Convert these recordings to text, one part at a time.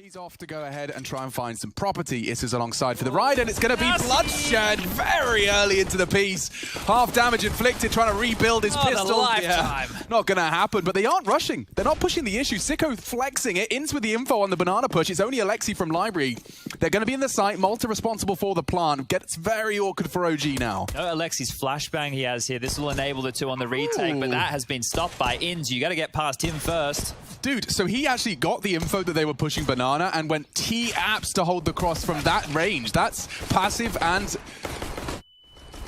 He's off to go ahead and try and find some property. Issa's alongside for the ride, and it's going to be bloodshed very early into the piece. Half damage inflicted, trying to rebuild his pistol. Yeah, not going to happen, but they aren't rushing. They're not pushing the issue. CSGO flexing it. Ins with the info on the banana push. It's only Alexi from Library. They're going to be in the site. Malta responsible for the plant. Gets very awkward for OG now. No Alexi's flashbang he has here. This will enable the two on the retake, but that has been stopped by Ins. You got to get past him first. Dude, so he actually got the info that they were pushing banana and went T-apps to hold the cross from that range. That's passive, and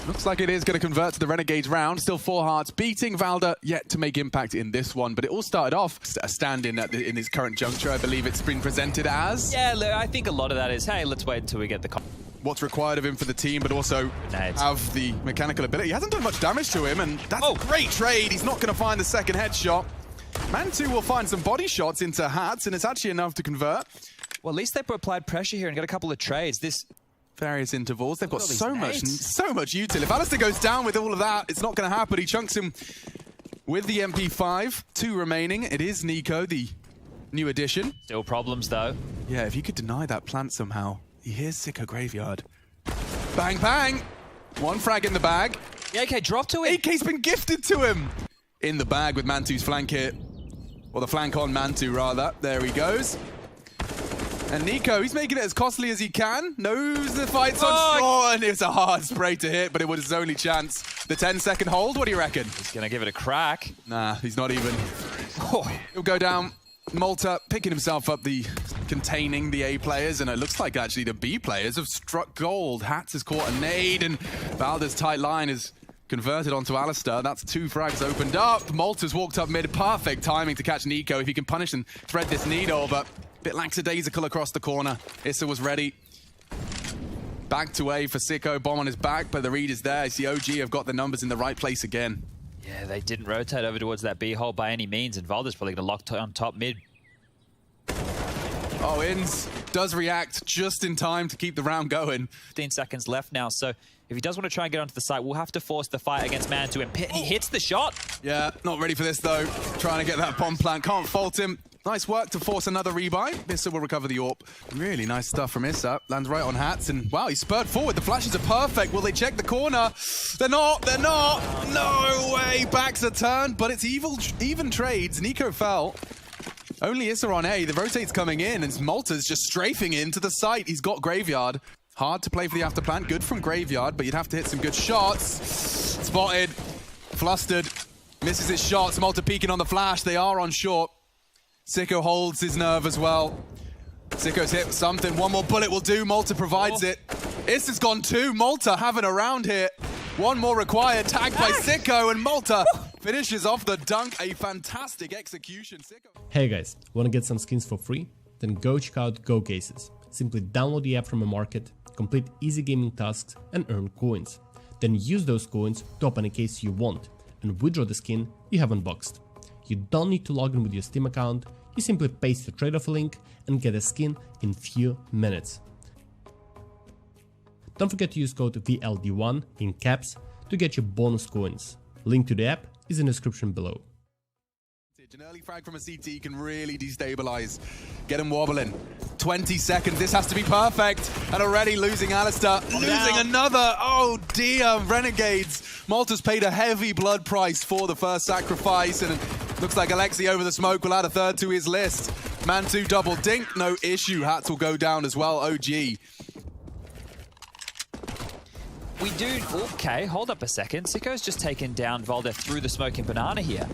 looks like it is going to convert to the Renegades round. Still 4 hearts. Beating Valda yet to make impact in this one, but it all started off a stand-in in his current juncture. I believe it's been presented as. Yeah, look, I think a lot of that is, hey, let's wait until we get the what's required of him for the team, but also have the mechanical ability. He hasn't done much damage to him, and that's a great trade. He's not going to find the second headshot. Man2 will find some body shots into hats, and it's actually enough to convert. Well, at least they've applied pressure here and got a couple of trades. Various intervals. They've got so much util. If Alistair goes down with all of that, it's not going to happen. He chunks him with the MP5. 2 remaining. It is Nico, the new addition. Still problems, though. Yeah, if you could deny that plant somehow. He hears CSGO Graveyard. Bang, bang. 1 frag in the bag. The AK dropped to him. AK's been gifted to him. In the bag with Man2's flank hit. Or the flank on Man2, rather. There he goes. And Nico, he's making it as costly as he can. Knows the fight's on shore, and it's a hard spray to hit, but it was his only chance. The 10-second hold, what do you reckon? He's going to give it a crack. Nah, he's not even. He'll go down. Malta picking himself up, containing the A players, and it looks like actually the B players have struck gold. Hats has caught a nade, and Valda's tight line is converted onto Alistair. That's 2 frags opened up. Malta's walked up mid. Perfect timing to catch Nico if he can punish and thread this needle, but a bit lackadaisical across the corner. Issa was ready. Back to A for CSGO. Bomb on his back, but the read is there. It's the OG have got the numbers in the right place again. Yeah, they didn't rotate over towards that B hole by any means, and Valda's probably going to lock on top mid. Oh, Ins does react just in time to keep the round going. 15 seconds left now, so if he does want to try and get onto the site, we'll have to force the fight against Man2, and he hits the shot. Yeah, not ready for this though. Trying to get that bomb plant, can't fault him. Nice work to force another rebuy. Issa will recover the AWP. Really nice stuff from Issa. Lands right on hats, and wow, he spurred forward. The flashes are perfect. Will they check the corner? They're not. No way. Backs are turned, but it's even trades. Nico fell. Only Issa on A. The rotate's coming in, and Malta's just strafing into the site. He's got Graveyard. Hard to play for the after plant. Good from Graveyard, but you'd have to hit some good shots. Spotted. Flustered. Misses his shots. Malta peeking on the flash. They are on short. CSGO holds his nerve as well. CSGO's hit something. 1 more bullet will do. Malta provides it. Issa's gone 2. Malta having a round here. 1 more required. Tagged by CSGO, and Malta finishes off the dunk. A fantastic execution. Hey guys, want to get some skins for free? Then go check out Go Cases. Simply download the app from a market, complete easy gaming tasks, and earn coins. Then use those coins to open a case you want and withdraw the skin you have unboxed. You don't need to log in with your Steam account, you simply paste the trade-off link and get a skin in few minutes. Don't forget to use code VLD1 in caps to get your bonus coins. Link to the app is in the description below. An early frag from a CT can really destabilize. Get him wobbling. 20 seconds. This has to be perfect. And already losing Alistair. Losing another. Oh dear. Renegades. Malta's paid a heavy blood price for the first sacrifice. And it looks like Alexi over the smoke will add a 3rd to his list. Man2 double dink. No issue. Hats will go down as well. OG. We do... Okay, hold up a second. CSGO's just taken down Valda through the smoking banana here.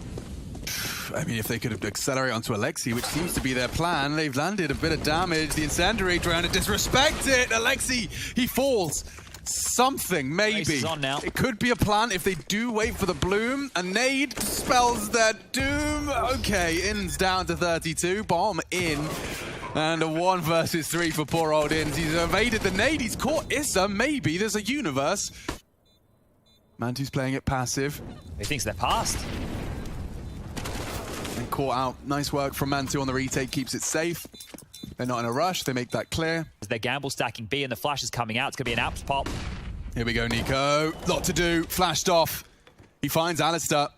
I mean, if they could have accelerated onto Alexi, which seems to be their plan, they've landed a bit of damage. The incendiary trying to disrespect it. Alexi, he falls. Something, maybe. Race is on now. It could be a plan if they do wait for the bloom. A nade spells their doom. Okay, In's down to 32. Bomb in. And a 1 versus 3 for poor old Ins. He's evaded the nade. He's caught Issa. Maybe there's a universe. Man2's playing it passive. He thinks they're past. And caught out. Nice work from Man2 on the retake. Keeps it safe. They're not in a rush. They make that clear. They're gamble stacking B, and the flash is coming out. It's going to be an apps pop. Here we go, Nico. Lot to do. Flashed off. He finds Alistair.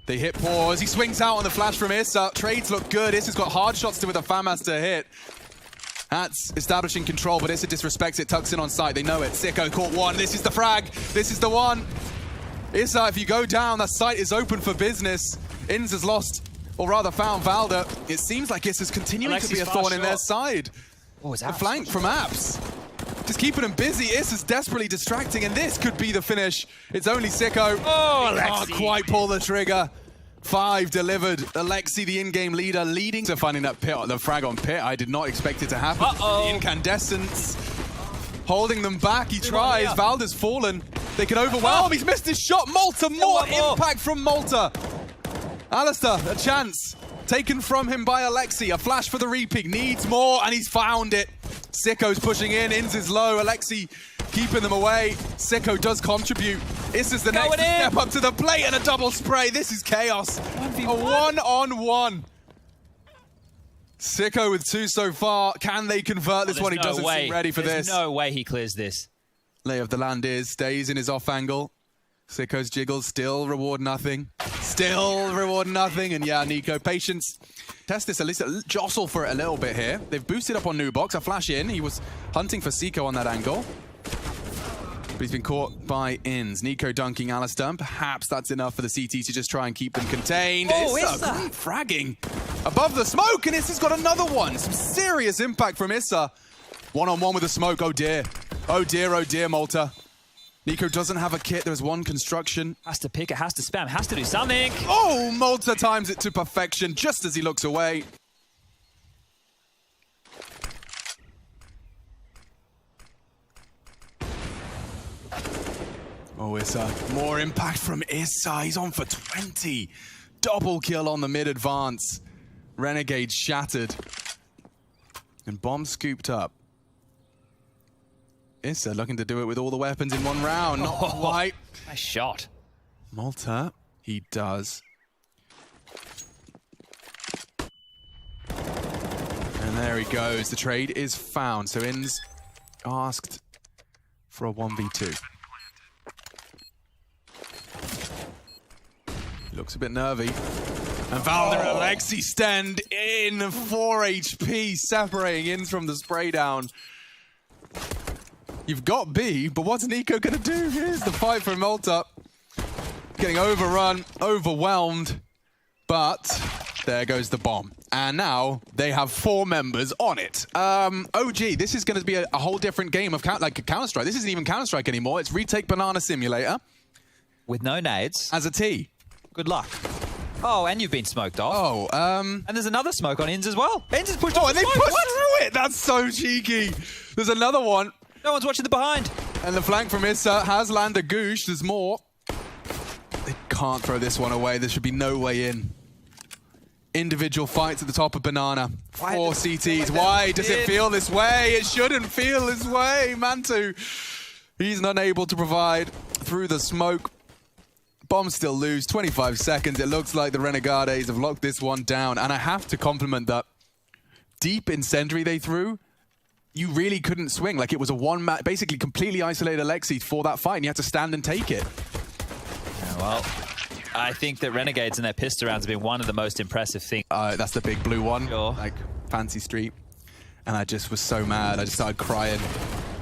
They hit pause. He swings out on the flash from Issa. Trades look good. Issa's got hard shots to with a FAMAS to hit. Hats establishing control, but Issa disrespects it, tucks in on site. They know it. Sicko caught one. This is the frag. This is the one. Issa, if you go down, that site is open for business. Inns has lost, or rather found Valda. It seems like Issa's continuing to be a thorn in their side. Oh, it's A flank from Apps. Just keeping them busy. Issa's desperately distracting, and this could be the finish. It's only Sicko. Oh, He can't quite pull the trigger. 5 delivered. Alexi, the in-game leader, leading to finding that pit, the frag on pit. I did not expect it to happen. The incandescence holding them back. He tries. Valda's fallen. They can overwhelm. He's missed his shot. Malta, more impact from Malta. Alistair, a chance. Taken from him by Alexi. A flash for the repeat. Needs more, and he's found it. Sicko's pushing in. Inns is low. Alexi keeping them away. Sicko does contribute. Issa's the next to step up to the plate and a double spray. This is chaos. 1v1. A one-on-one. Sicko with 2 so far. Can they convert this one? He doesn't seem ready for this. There's no way he clears this. Lay of the land is, stays in his off angle. Sicko's jiggles, still reward nothing. Still reward nothing. And yeah, Nico, patience. Test this, at least jostle for it a little bit here. They've boosted up on Nubox, a flash in. He was hunting for Sicko on that angle. But he's been caught by Inns. Nico dunking Alistair. Perhaps that's enough for the CT to just try and keep them contained. Oh, Issa, great fragging. Above the smoke, and Issa's got another one. Some serious impact from Issa. One-on-one with the smoke, oh dear. Oh dear, Malta. Nico doesn't have a kit, there's one construction. Has to pick it, has to spam, has to do something. Oh, Malta times it to perfection just as he looks away. Oh, Issa. More impact from Issa. He's on for 20. Double kill on the mid advance. Renegade shattered. And bomb scooped up. Issa looking to do it with all the weapons in one round. Not quite. Nice shot. Malta, he does. And there he goes. The trade is found. So Inns asked for a 1v2. Looks a bit nervy. And Valda and Alexi stand in 4 HP, separating Inns from the spray down. You've got B, but what's Nico gonna do? Here's the fight for Malta. Getting overrun, overwhelmed, but there goes the bomb. And now they have 4 members on it. OG, this is gonna be a whole different game of like a Counter-Strike. This isn't even Counter-Strike anymore. It's Retake Banana Simulator. With no nades. As a T. Good luck. Oh, and you've been smoked off. Oh, and there's another smoke on Inns as well. Inns is pushed off. Oh, and they pushed through it! That's so cheeky. There's another one. No one's watching the behind. And the flank from Issa has landed Goosh. There's more. They can't throw this one away. There should be no way in. Individual fights at the top of Banana. 4 CTs. Why does it feel this way? It shouldn't feel this way. Mantu, he's not able to provide through the smoke. Bombs still lose. 25 seconds. It looks like the Renegades have locked this one down. And I have to compliment that deep incendiary they threw. You really couldn't swing. Like, it was a one-man, basically completely isolated Alexi for that fight, and you had to stand and take it. Yeah, well, I think that Renegades and their pistol rounds have been one of the most impressive things. That's the big blue one, sure. Like Fancy Street. And I just was so mad. I just started crying,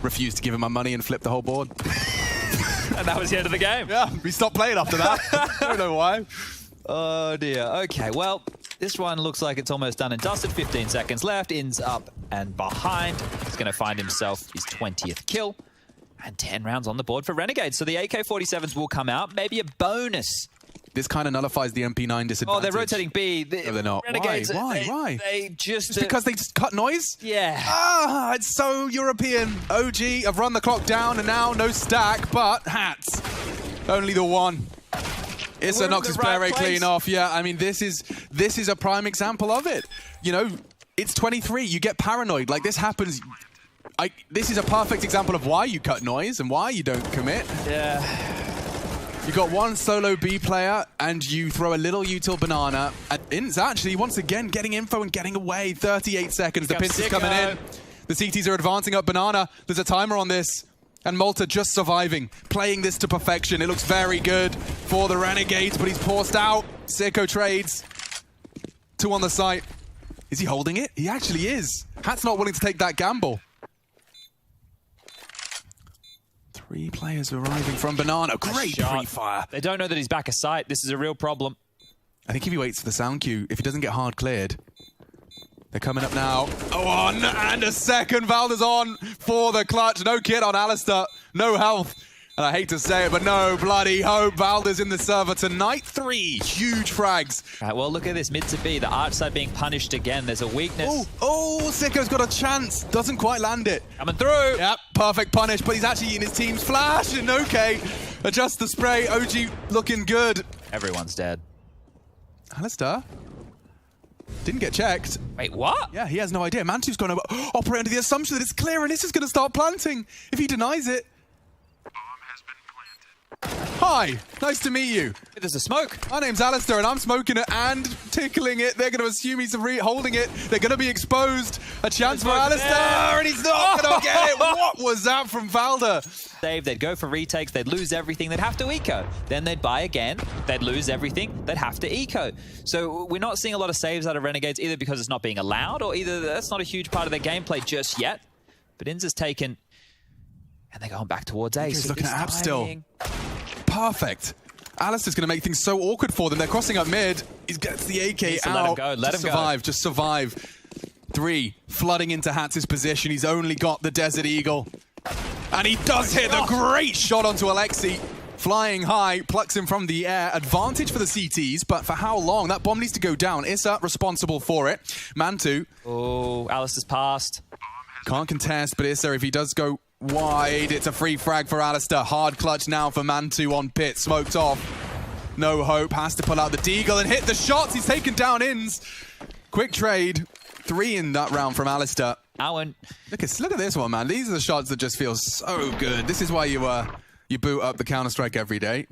refused to give him my money and flipped the whole board. And that was the end of the game. Yeah, we stopped playing after that. I don't know why. Oh, dear. Okay, well, this one looks like it's almost done and dusted. 15 seconds left. Inns up and behind. He's going to find himself his 20th kill. And 10 rounds on the board for Renegades. So the AK-47s will come out. Maybe a bonus. This kind of nullifies the MP9 disadvantage. Oh, they're rotating B. No, they're not. Renegades, Why? They just because they just cut noise? Yeah. Ah, it's so European. OG have run the clock down and now no stack, but Hats. Only the one. Issa knocks his player rate clean off. Yeah, I mean, this is a prime example of it. You know, it's 23. You get paranoid. Like, this happens. This is a perfect example of why you cut noise and why you don't commit. Yeah. You got one solo B player and you throw a little util banana. And Inns actually, once again, getting info and getting away. 38 seconds. The pinch is coming in. The CTs are advancing up banana. There's a timer on this. And Malta just surviving, playing this to perfection. It looks very good for the Renegades, but he's forced out. Sicko trades. 2 on the site. Is he holding it? He actually is. Hat's not willing to take that gamble. 3 players arriving from Banana. Great pre-fire. They don't know that he's back of sight. This is a real problem. I think if he waits for the sound cue, if he doesn't get hard cleared, they're coming up now. Oh, on and a second. Valda's on for the clutch. No kit on Alistair. No health. And I hate to say it, but no bloody hope. Valda's in the server tonight. 3 huge frags. All right, well, look at this. Mid to B. The arch side being punished again. There's a weakness. Oh, Sicko's got a chance. Doesn't quite land it. Coming through. Yep, perfect punish, but he's actually in his team's flash. And okay, adjust the spray. OG looking good. Everyone's dead. Alistair didn't get checked. Wait, what? Yeah, he has no idea. Mantu's going to operate under the assumption that it's clear and this is going to start planting. If he denies it. Hi, nice to meet you. There's a smoke. My name's Alistair and I'm smoking it and tickling it. They're going to assume he's holding it. They're going to be exposed. A chance for Alistair and he's not going to get it. What was that from Valda? Save, they'd go for retakes, they'd lose everything, they'd have to eco. Then they'd buy again, they'd lose everything, they'd have to eco. So we're not seeing a lot of saves out of Renegades, either because it's not being allowed, or either that's not a huge part of their gameplay just yet. But Inz is taken, and they're going back towards A. He's looking at App still. Perfect. Alistair's going to make things so awkward for them. They're crossing up mid. He gets the AK out. Let him go. Just survive. 3, flooding into Hats' position. He's only got the Desert Eagle. And he does hit the great shot onto Alexi. Flying high, plucks him from the air. Advantage for the CTs, but for how long? That bomb needs to go down. Issa responsible for it. Mantu. Oh, Alistair's passed. Can't contest, but Issa, if he does go wide, it's a free frag for Alistair. Hard clutch now for Mantu on pit. Smoked off. No hope. Has to pull out the deagle and hit the shots. He's taken down Inz. Quick trade. 3 in that round from Alistair. Owen. Look at this one, man. These are the shots that just feel so good. This is why you boot up the Counter-Strike every day.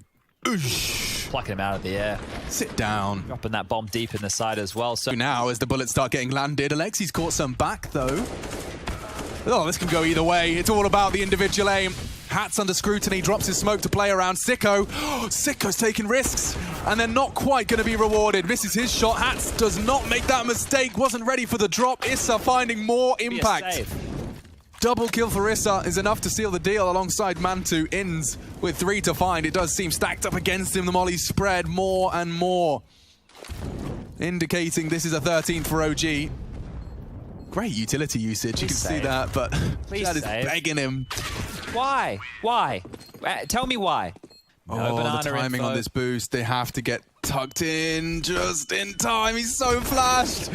Oosh. Plucking him out of the air. Sit down. Dropping that bomb deep in the side as well. So now, as the bullets start getting landed, Alexi's caught some back, though. Oh, this can go either way. It's all about the individual aim. Hat's under scrutiny, drops his smoke to play around. Sicko. Sicko's taking risks, and they're not quite going to be rewarded. Misses his shot. Hats does not make that mistake. Wasn't ready for the drop. Issa finding more impact. Double kill for Issa is enough to seal the deal alongside Mantu. Inz with 3 to find. It does seem stacked up against him. The mollies spread more and more, indicating this is a 13th for OG. Great utility usage. You can see that, but that is begging him. Why? Why? Tell me why. No the timing on this boost. They have to get tucked in just in time. He's so flashed.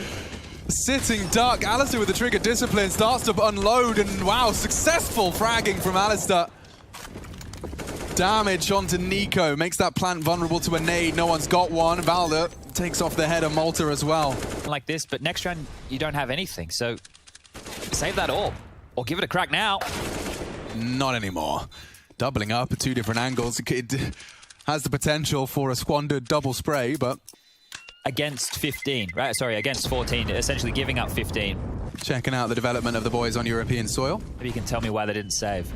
Sitting duck. Alistair with the trigger discipline starts to unload, and wow, successful fragging from Alistair. Damage onto Nico. Makes that plant vulnerable to a nade. No one's got one. Valda takes off the head of Malta as well. Like this, but next round you don't have anything, so save that all. Or give it a crack now. Not anymore. Doubling up at 2 different angles. It has the potential for a squandered double spray, but... Against 15, right? Sorry, against 14, essentially giving up 15. Checking out the development of the boys on European soil. Maybe you can tell me why they didn't save.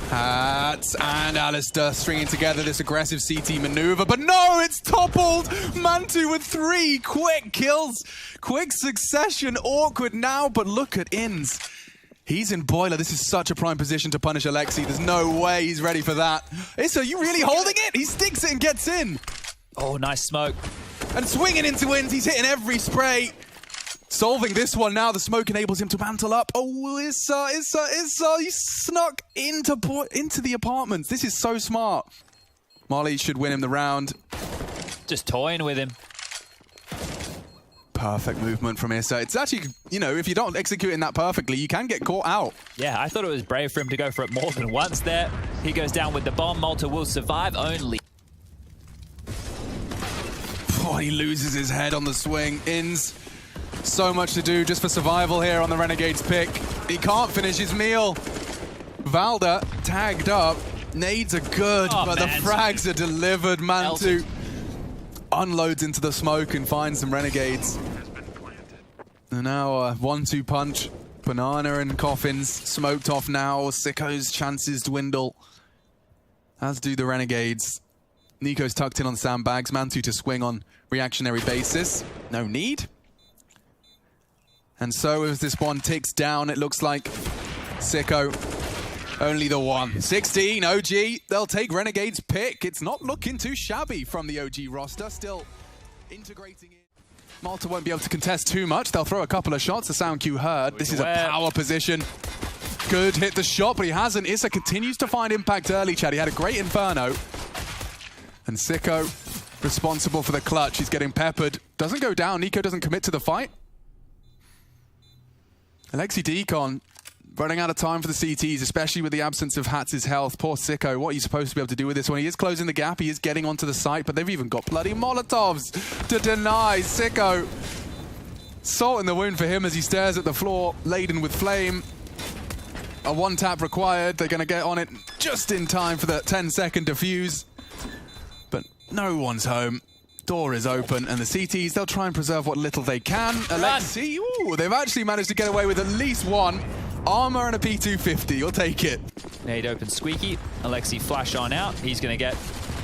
Hats and Alistair stringing together this aggressive CT maneuver, but no, it's toppled! Mantu with 3 quick kills. Quick succession, awkward now, but look at Inz. He's in boiler. This is such a prime position to punish Alexi. There's no way he's ready for that. Issa, are you really holding it? He sticks it and gets in. Oh, nice smoke. And swinging into Inz, he's hitting every spray. Solving this one now, the smoke enables him to mantle up. Oh, Issa, he snuck into the apartments. This is so smart. Molly should win him the round. Just toying with him. Perfect movement from Issa. It's actually, you know, if you don't execute it that perfectly, you can get caught out. Yeah, I thought it was brave for him to go for it more than once there. He goes down with the bomb. Malta will survive only. Oh, he loses his head on the swing. Inz. So much to do just for survival here on the Renegades pick. He can't finish his meal. Valda tagged up. Nades are good, but the frags are delivered. Mantu unloads into the smoke and finds some Renegades. And now a 1-2 punch. Banana and Coffins smoked off now. Sicko's chances dwindle, as do the Renegades. Nico's tucked in on sandbags. Mantu to swing on reactionary basis. No need. And so as this one ticks down, it looks like CSGO only the one. 16, OG, they'll take Renegade's pick. It's not looking too shabby from the OG roster, still integrating in. Malta won't be able to contest too much. They'll throw a couple of shots, the sound cue heard. This is a power position. Good hit the shot, but he hasn't. Issa continues to find impact early, Chad. He had a great Inferno. And CSGO responsible for the clutch. He's getting peppered. Doesn't go down. Nico doesn't commit to the fight. Alexi Decon running out of time for the CTs, especially with the absence of Hatz's health. Poor CSGO. What are you supposed to be able to do with this one? He is closing the gap. He is getting onto the site, but they've even got bloody Molotovs to deny CSGO. Salt in the wound for him as he stares at the floor, laden with flame. A one tap required. They're going to get on it just in time for the 10-second defuse. But no one's home. Door is open, and the CTs, they'll try and preserve what little they can. Alexi, ooh, they've actually managed to get away with at least one. Armor and a P250, you'll take it. Nade open squeaky. Alexi flash on out. He's going to get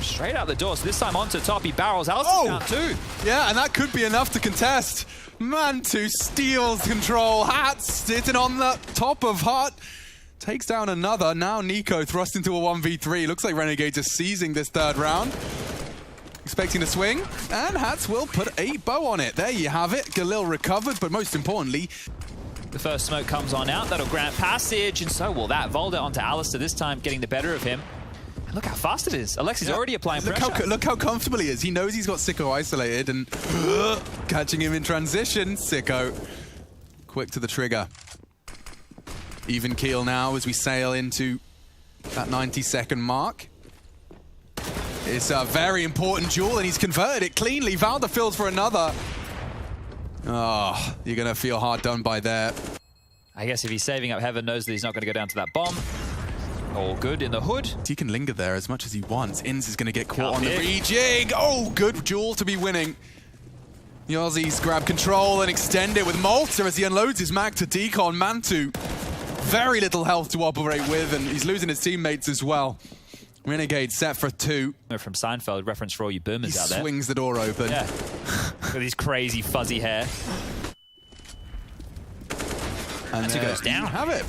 straight out the door. So this time onto top, he barrels out down too. Yeah, and that could be enough to contest. Mantu steals control. Hats sitting on the top of Hut. Takes down another. Now Nico thrust into a 1v3. Looks like Renegades are seizing this third round. Expecting a swing, and Hats will put a bow on it. There you have it. Galil recovered, but most importantly, the first smoke comes on out. That'll grant passage, and so will that. Volda onto Alistair, this time getting the better of him. And look how fast it is. Alexi's already applying pressure. Look how comfortable he is. He knows he's got CSGO isolated, and catching him in transition. CSGO quick to the trigger. Even keel now as we sail into that 90-second mark. It's a very important duel, and he's converted it cleanly. Valda fills for another. Oh, you're going to feel hard done by there. I guess if he's saving up, Heaven knows that he's not going to go down to that bomb. All good in the hood. He can linger there as much as he wants. Inns is going to get caught on the rejig. Oh, good duel to be winning. The Aussies grab control and extend it with Malta as he unloads his mag to Decon. Mantu, very little health to operate with, and he's losing his teammates as well. Renegade set for 2. From Seinfeld, reference for all you boomers out there. He swings the door open. Yeah, with his crazy fuzzy hair. And he goes down. You have it.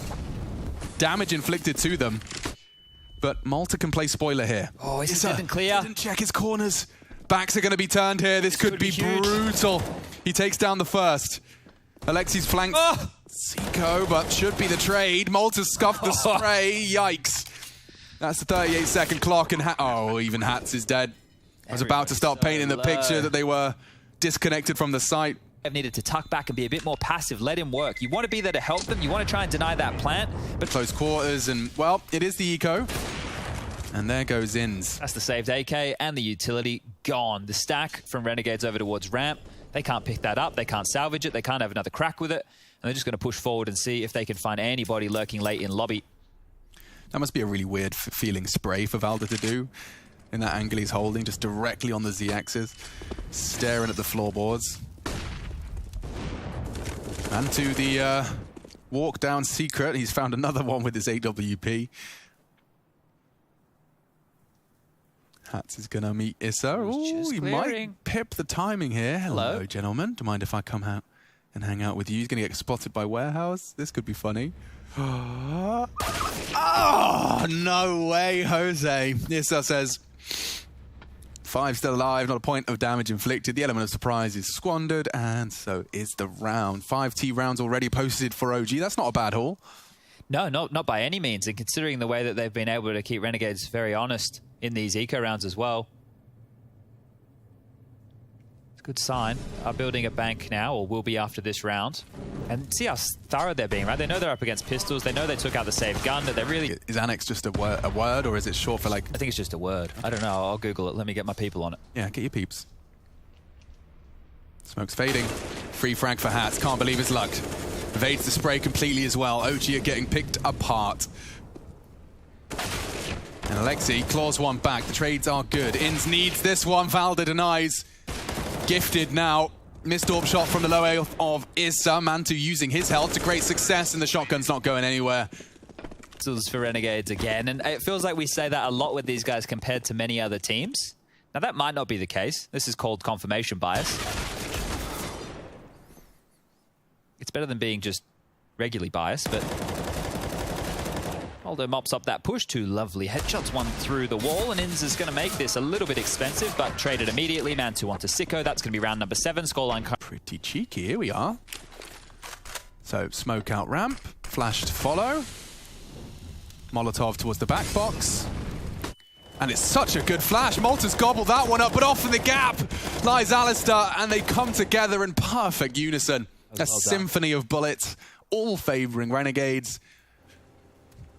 Damage inflicted to them. But Malta can play spoiler here. Oh, is it clear? Didn't check his corners. Backs are going to be turned here. This could be brutal. He takes down the first. Alexi's flanked. CSGO, but should be the trade. Malta scuffed the spray. Yikes. That's the 38-second clock, and even Hats is dead. I was about to start painting the picture that they were disconnected from the site. They've needed to tuck back and be a bit more passive, let him work. You want to be there to help them, you want to try and deny that plant, but close quarters, and well, it is the eco. And there goes Inns. That's the saved AK and the utility gone. The stack from Renegades over towards ramp, they can't pick that up, they can't salvage it, they can't have another crack with it, and they're just going to push forward and see if they can find anybody lurking late in lobby. That must be a really weird feeling spray for Valda to do in that angle he's holding, just directly on the Z-axis, staring at the floorboards. And to the walk down secret, he's found another one with his AWP. Hats is going to meet Issa. Ooh, he might pip the timing here. Hello, gentlemen. Do you mind if I come out and hang out with you? He's going to get spotted by Warehouse. This could be funny. Oh, no way, Jose. Issa says, 5 still alive, not a point of damage inflicted. The element of surprise is squandered, and so is the round. 5 T rounds already posted for OG. That's not a bad haul. No, not by any means. And considering the way that they've been able to keep Renegades very honest in these eco rounds as well. It's a good sign. Are building a bank now, or will be after this round. And see how thorough they're being, right? They know they're up against pistols. They know they took out the saved gun, that they're really... Is annex just a word, or is it short for like... I think it's just a word. I don't know. I'll Google it. Let me get my people on it. Yeah, get your peeps. Smoke's fading. Free frag for Hats. Can't believe his luck. Evades the spray completely as well. OG are getting picked apart. And Alexi claws one back. The trades are good. Inns needs this one. Valda denies. Gifted now. Missed AWP shot from the low A of Issa. Mantu using his health to great success, and the shotgun's not going anywhere. Tools for Renegades again, and it feels like we say that a lot with these guys compared to many other teams. Now, that might not be the case. This is called confirmation bias. It's better than being just regularly biased, but Aldo mops up that push. 2 lovely headshots, 1 through the wall, and Inns is going to make this a little bit expensive, but traded immediately. Man2 onto Sicko. That's going to be round number 7. Scoreline. Pretty cheeky. Here we are. So, smoke out ramp. Flash to follow. Molotov towards the back box. And it's such a good flash. Malta's gobbled that one up, but off in the gap lies Alistair, and they come together in perfect unison. A symphony of bullets, all favoring Renegades.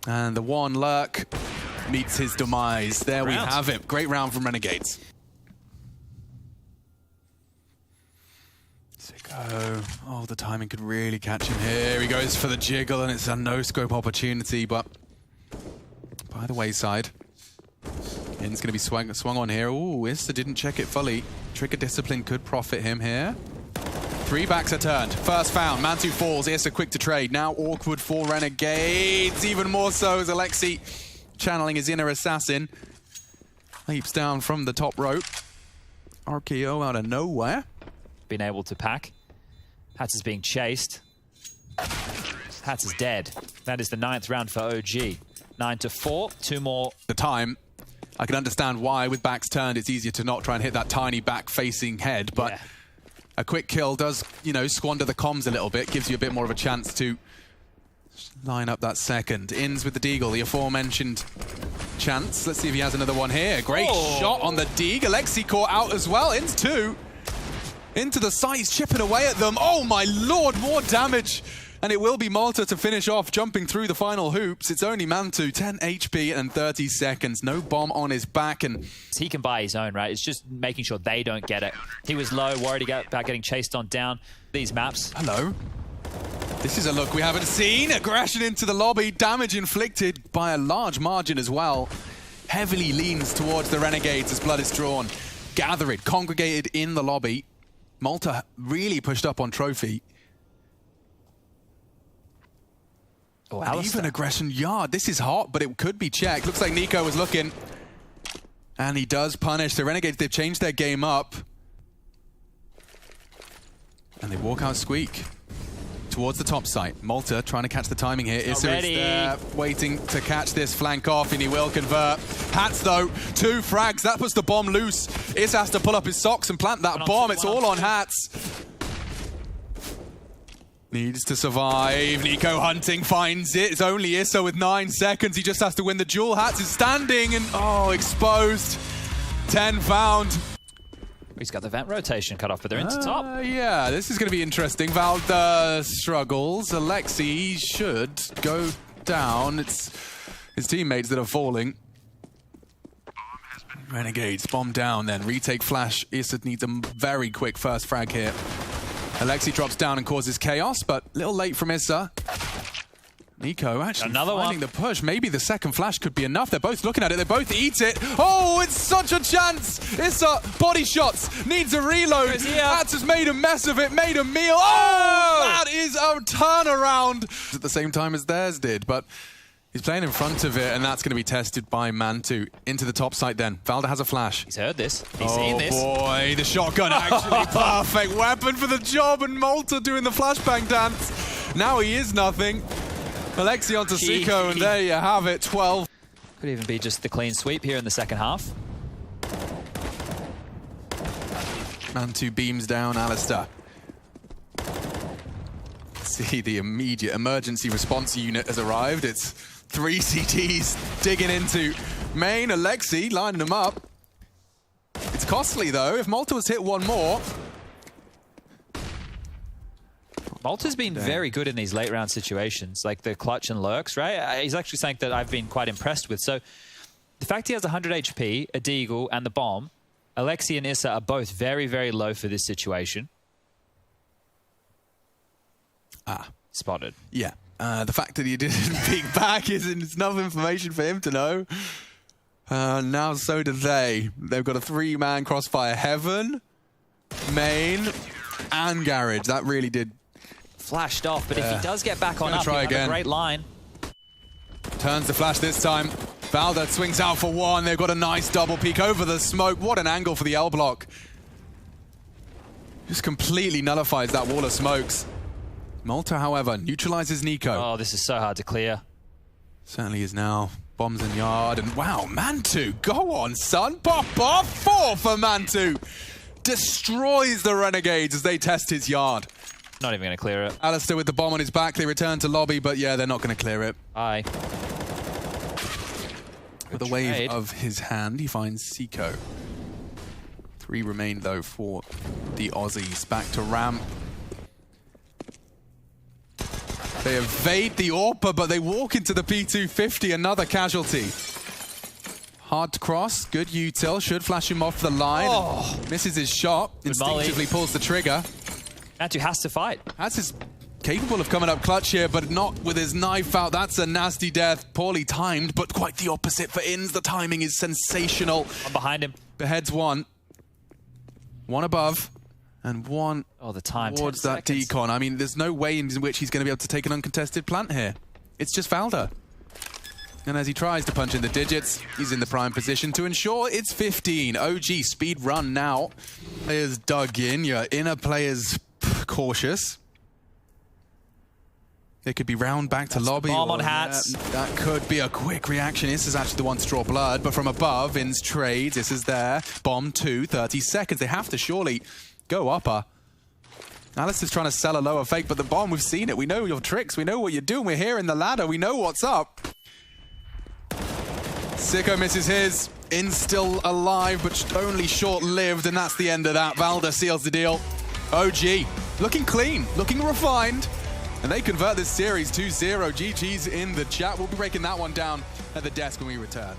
And the one lurk meets his demise. There we have it. Great round from Renegades. Sicko. Oh, the timing could really catch him here. He goes for the jiggle, and it's a no-scope opportunity, but by the wayside. In's going to be swung on here. Ooh, Issa didn't check it fully. Trigger discipline could profit him here. 3 backs are turned. First found. Man2 falls. Issa quick to trade. Now awkward for Renegades. Even more so as Alexi channeling his inner assassin. Leaps down from the top rope. RKO out of nowhere. Been able to pack. Hats is being chased. Hats is dead. That is the 9th round for OG. 9-4. 2 more. The time. I can understand why with backs turned it's easier to not try and hit that tiny back-facing head, but a quick kill does, you know, squander the comms a little bit, gives you a bit more of a chance to line up that second. Inns with the deagle, the aforementioned chance. Let's see if he has another one here. Great shot on the deagle. Alexi caught out as well. Inns 2. Into the sides, chipping away at them. Oh my lord, more damage. And it will be Malta to finish off, jumping through the final hoops. It's only Man2, 10 HP and 30 seconds. No bomb on his back. And he can buy his own, right? It's just making sure they don't get it. He was low, worried about getting chased on down. These maps. Hello. This is a look we haven't seen. Aggression into the lobby. Damage inflicted by a large margin as well. Heavily leans towards the Renegades as blood is drawn. Gathered, congregated in the lobby. Malta really pushed up on Trophy. Oh, even aggression yard. This is hot, but it could be checked. Looks like Nico was looking. And he does punish. The Renegades, they've changed their game up. And they walk out Squeak towards the top site. Malta trying to catch the timing here. Issa is there, waiting to catch this flank off, and he will convert. Hats, though, 2 frags. That puts the bomb loose. Issa has to pull up his socks and plant that bomb. It's all on Hats. Needs to survive. Nico hunting, finds it. It's only Issa with 9 seconds. He just has to win the duel. Hats is standing and, oh, exposed. 10 found. He's got the vent rotation cut off, but they're into top. Yeah, this is going to be interesting. Valda struggles. Alexi should go down. It's his teammates that are falling. Renegades bomb down then. Retake flash. Issa needs a very quick first frag here. Alexi drops down and causes chaos, but a little late from Issa. Nico actually finding the push. Maybe the second flash could be enough. They're both looking at it. They both eat it. Oh, it's such a chance. Issa, body shots. Needs a reload. Hats has made a mess of it. Made a meal. Oh, that is a turnaround. At the same time as theirs did, but he's playing in front of it, and that's going to be tested by Man2. Into the top site then. Valda has a flash. He's heard this. He's seen this. Oh boy, the shotgun actually perfect weapon for the job, and Malta doing the flashbang dance. Now he is nothing. Alexi onto Sicko, and there you have it, 12. Could even be just the clean sweep here in the second half. Man2 beams down Alistair. See, the immediate emergency response unit has arrived. It's 3 CTs digging into main. Alexi lining them up. It's costly though. If Malta was hit one more. Malta's been very good in these late round situations, like the clutch and lurks, right? He's actually something that I've been quite impressed with. So the fact he has 100 HP, a deagle, and the bomb, Alexi and Issa are both very, very low for this situation. Spotted. Yeah. The fact that he didn't peek back is enough information for him to know. Now so do they. They've got a 3-man crossfire. Heaven, main, and garage. That really did. Flashed off, but if he does get back on up, he'll have a great line. Turns the flash this time. Valda swings out for one. They've got a nice double peek over the smoke. What an angle for the L block. Just completely nullifies that wall of smokes. Malta, however, neutralizes Nico. Oh, this is so hard to clear. Certainly is now. Bombs in yard, and wow, Mantu, go on, son. Pop off. 4 for Mantu. Destroys the Renegades as they test his yard. Not even going to clear it. Alistair with the bomb on his back. They return to lobby, but yeah, they're not going to clear it. Bye. With a wave of his hand, he finds Seiko. 3 remain, though, for the Aussies. Back to ramp. They evade the AWPer, but they walk into the P250, another casualty. Hard to cross, good util, should flash him off the line. Oh. Misses his shot, instinctively pulls the trigger. Mantu has to fight. That's his capable of coming up clutch here, but not with his knife out. That's a nasty death, poorly timed, but quite the opposite for Inns. The timing is sensational. I'm behind him. Beheads one. One above. And one the time towards that decon. I mean, there's no way in which he's going to be able to take an uncontested plant here. It's just Valda. And as he tries to punch in the digits, he's in the prime position to ensure it's 15. OG speed run now. Players dug in. Your inner players cautious. It could be round back to lobby. Bomb on hats. That could be a quick reaction. This is actually the one to draw blood, but from above, Inns trades. This is there. Bomb 2, 30 seconds. They have to surely go upper. Alice is trying to sell a lower fake, but the bomb, we've seen it. We know your tricks. We know what you're doing. We're here in the ladder. We know what's up. Sicko misses his. Inns still alive, but only short-lived, and that's the end of that. Valda seals the deal. OG looking clean, looking refined, and they convert this series 2-0. GG's in the chat. We'll be breaking that one down at the desk when we return.